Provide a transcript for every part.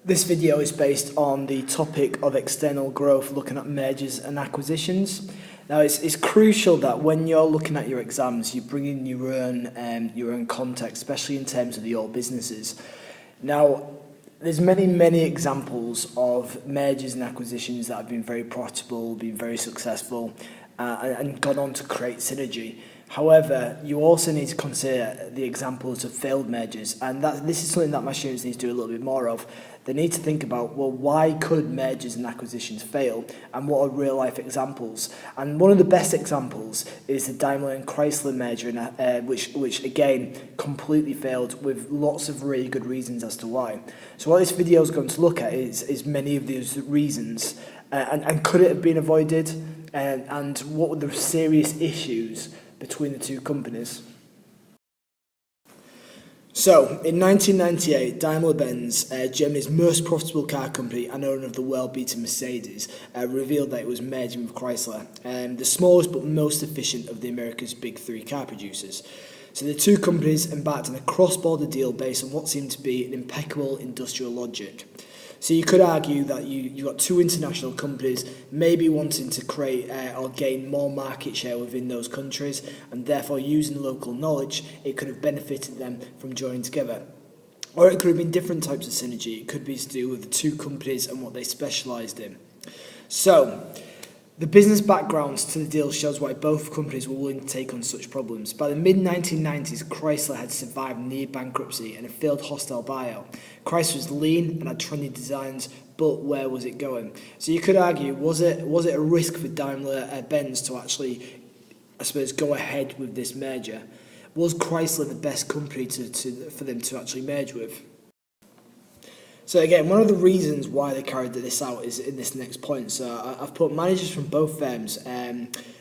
This video is based on the topic of external growth, looking at mergers and acquisitions. Now, it's crucial that when you're looking at your exams, you bring in your own context, especially in terms of your businesses. Now, there's many examples of mergers and acquisitions that have been very profitable, been very successful, and gone on to create synergy. However, you also need to consider the examples of failed mergers, and this is something that my students need to do a little bit more of. They need to think about, well, why could mergers and acquisitions fail, and what are real-life examples? And one of the best examples is the Daimler and Chrysler merger, which again, completely failed, with lots of really good reasons as to why. So what this video is going to look at is many of these reasons, and could it have been avoided, and what were the serious issues between the two companies. So, in 1998, Daimler-Benz, Germany's most profitable car company and owner of the world-beating Mercedes, revealed that it was merging with Chrysler, the smallest but most efficient of the America's big three car producers. So the two companies embarked on a cross-border deal based on what seemed to be an impeccable industrial logic. So you could argue that you've got two international companies maybe wanting to create or gain more market share within those countries, and therefore using local knowledge, it could have benefited them from joining together. Or it could have been different types of synergy. It could be to do with the two companies and what they specialised in. So, the business backgrounds to the deal shows why both companies were willing to take on such problems. By the mid-1990s, Chrysler had survived near bankruptcy and a failed hostile buyout. Chrysler was lean and had trendy designs, but where was it going? So you could argue, was it a risk for Daimler-Benz to actually, I suppose, go ahead with this merger? Was Chrysler the best company for them to actually merge with? So again, one of the reasons why they carried this out is in this next point. So I've put managers from both firms.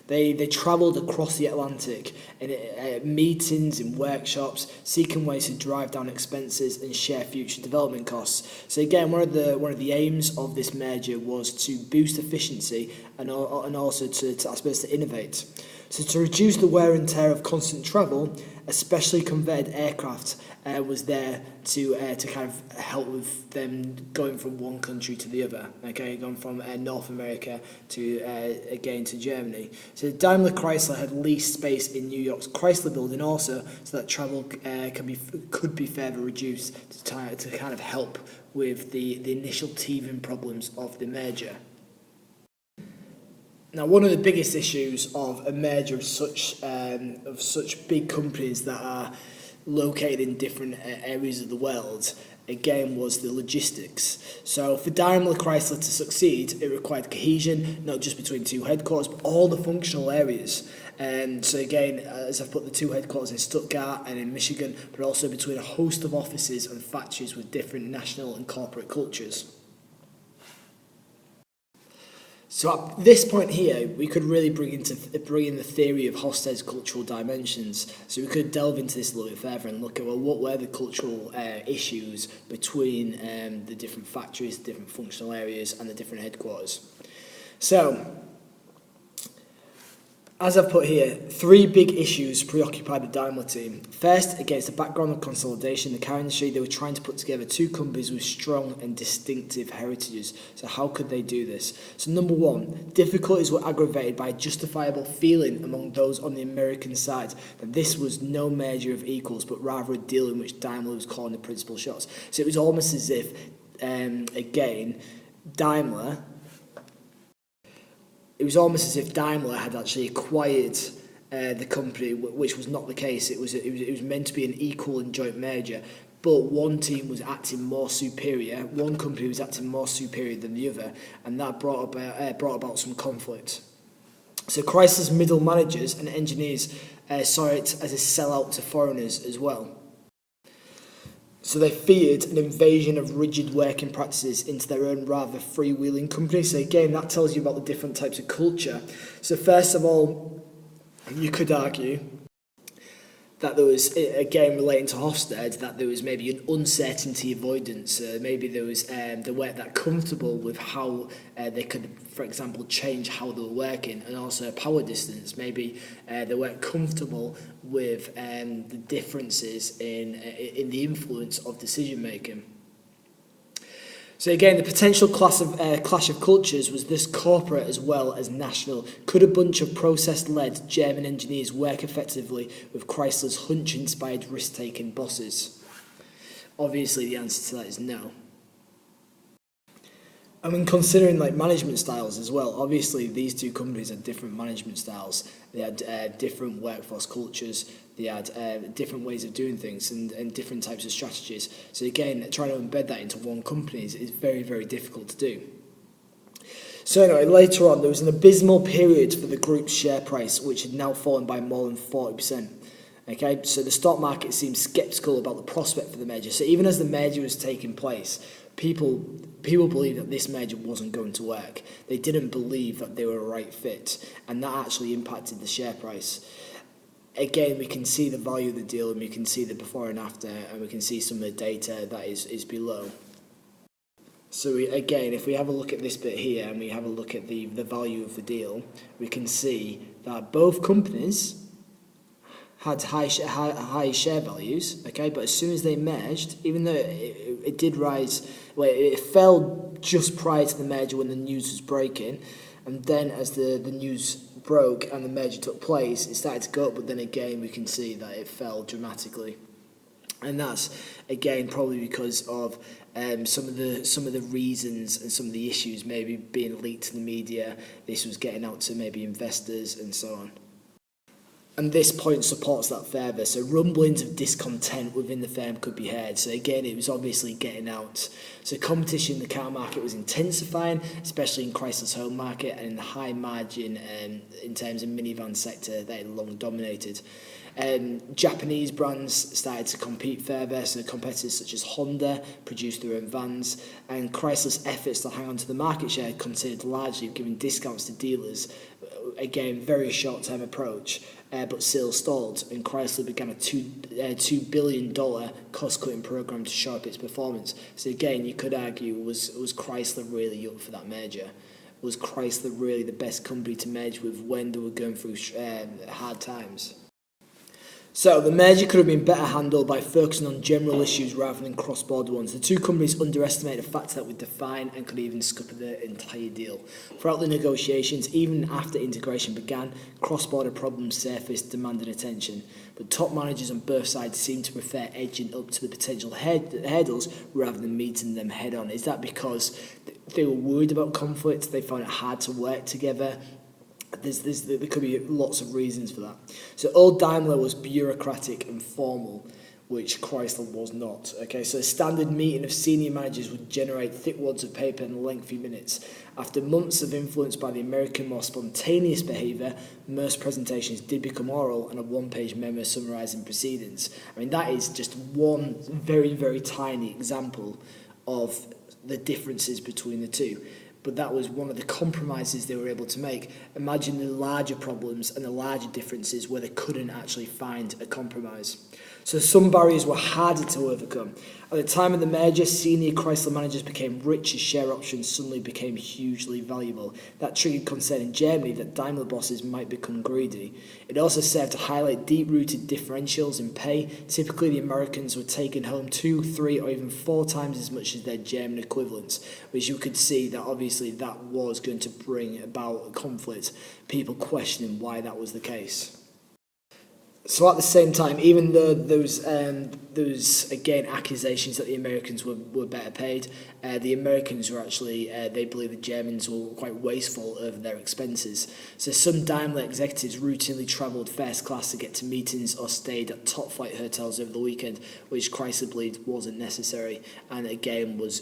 They travelled across the Atlantic in meetings, in workshops, seeking ways to drive down expenses and share future development costs. So again, one of the aims of this merger was to boost efficiency and also to I suppose to innovate. So to reduce the wear and tear of constant travel, especially converted aircraft was there to kind of help with them going from one country to the other. Okay, going from North America to again to Germany. So Daimler Chrysler had leased space in New York's Chrysler building also, so that travel could be further reduced to kind of help with the initial teething problems of the merger. Now, one of the biggest issues of a merger of such big companies that are located in different areas of the world, again, was the logistics. So for Daimler Chrysler to succeed, it required cohesion, not just between two headquarters, but all the functional areas. So again, as I've put the two headquarters in Stuttgart and in Michigan, but also between a host of offices and factories with different national and corporate cultures. So at this point here, we could really bring in the theory of Hofstede's cultural dimensions. So we could delve into this a little bit further and look at, well, what were the cultural issues between the different factories, the different functional areas, and the different headquarters. So, as I've put here, three big issues preoccupied the Daimler team. First, against the background of consolidation in the car industry, they were trying to put together two companies with strong and distinctive heritages. So how could they do this? So number one, difficulties were aggravated by a justifiable feeling among those on the American side that this was no merger of equals, but rather a deal in which Daimler was calling the principal shots. So it was almost as if, again, Daimler had actually acquired the company, which was not the case. It was meant to be an equal and joint merger, but one team was acting more superior. One company was acting more superior than the other, and that brought about some conflict. So Chrysler's middle managers and engineers saw it as a sellout to foreigners as well. So they feared an invasion of rigid working practices into their own rather freewheeling company. So again, that tells you about the different types of culture. So first of all, you could argue that there was, again relating to Hofstede, that there was maybe an uncertainty avoidance. Maybe they weren't that comfortable with how they could, for example, change how they were working, and also power distance. Maybe they weren't comfortable with the differences in the influence of decision making. So again, the potential clash of cultures was this corporate as well as national. Could a bunch of process-led German engineers work effectively with Chrysler's hunch-inspired risk-taking bosses? Obviously, the answer to that is no. I mean, considering like management styles as well, obviously these two companies had different management styles. They had different workforce cultures. They had different ways of doing things and different types of strategies. So again, trying to embed that into one company is very, very difficult to do. So anyway, later on, there was an abysmal period for the group's share price, which had now fallen by more than 40%. Okay, so the stock market seemed sceptical about the prospect for the merger. So even as the merger was taking place, people believed that this merger wasn't going to work. They didn't believe that they were a right fit, and that actually impacted the share price. Again, we can see the value of the deal, and we can see the before and after, and we can see some of the data that is below. So again, if we have a look at this bit here, and we have a look at the value of the deal, we can see that both companies had high share values, okay, but as soon as they merged, even though it did rise, well, it fell just prior to the merger when the news was breaking, and then as the news broke and the merger took place, it started to go up, but then again we can see that it fell dramatically. And that's again probably because of some of the reasons and some of the issues maybe being leaked to the media. This was getting out to maybe investors and so on. And this point supports that further. So rumblings of discontent within the firm could be heard. So again, it was obviously getting out. So competition in the car market was intensifying, especially in Chrysler's home market and in the high margin in terms of minivan sector that had long dominated. Japanese brands started to compete further, so competitors such as Honda produced their own vans, and Chrysler's efforts to hang on to the market share considered largely giving discounts to dealers. Again, very short-term approach, but sales stalled, and Chrysler began a $2 billion cost-cutting program to shore up its performance. So again, you could argue, was Chrysler really up for that merger? Was Chrysler really the best company to merge with when they were going through hard times? So the merger could have been better handled by focusing on general issues rather than cross-border ones. The two companies underestimated a factor that would define and could even scupper the entire deal. Throughout the negotiations, even after integration began, cross-border problems surfaced, demanding attention. But top managers on both sides seemed to prefer edging up to the potential hurdles rather than meeting them head-on. Is that because they were worried about conflict? They found it hard to work together? There could be lots of reasons for that. So old Daimler was bureaucratic and formal, which Chrysler was not. Okay, so a standard meeting of senior managers would generate thick wads of paper and lengthy minutes. After months of influence by the American more spontaneous behaviour, most presentations did become oral and a one-page memo summarising proceedings. I mean, that is just one very, very tiny example of the differences between the two. But that was one of the compromises they were able to make. Imagine the larger problems and the larger differences where they couldn't actually find a compromise. So some barriers were harder to overcome. At the time of the merger, senior Chrysler managers became rich as share options suddenly became hugely valuable. That triggered concern in Germany that Daimler bosses might become greedy. It also served to highlight deep-rooted differentials in pay. Typically, the Americans were taking home 2, 3, or even 4 times as much as their German equivalents, which you could see that obviously that was going to bring about conflict, people questioning why that was the case. So at the same time, even though those again accusations that the Americans were better paid, the Americans were actually they believe the Germans were quite wasteful over their expenses. So some Daimler executives routinely travelled first class to get to meetings or stayed at top flight hotels over the weekend, which Chrysler believed wasn't necessary, and again was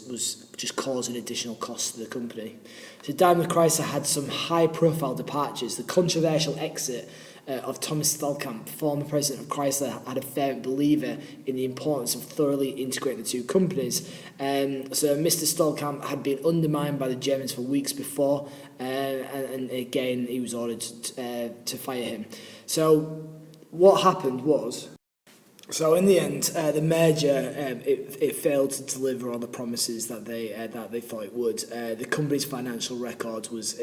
just causing additional costs to the company. So DaimlerChrysler had some high profile departures. The controversial exit of Thomas Stolkamp, former president of Chrysler, had a fervent believer in the importance of thoroughly integrating the two companies. So Mr. Stolkamp had been undermined by the Germans for weeks before, and again he was ordered to fire him. So what happened was, so in the end, the merger it failed to deliver on the promises that they thought it would. The company's financial record was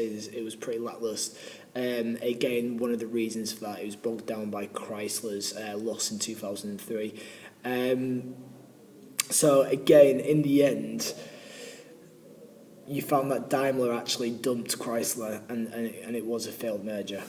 pretty lacklustre. Again, one of the reasons for that, it was bogged down by Chrysler's loss in 2003. So again, in the end, you found that Daimler actually dumped Chrysler and it was a failed merger.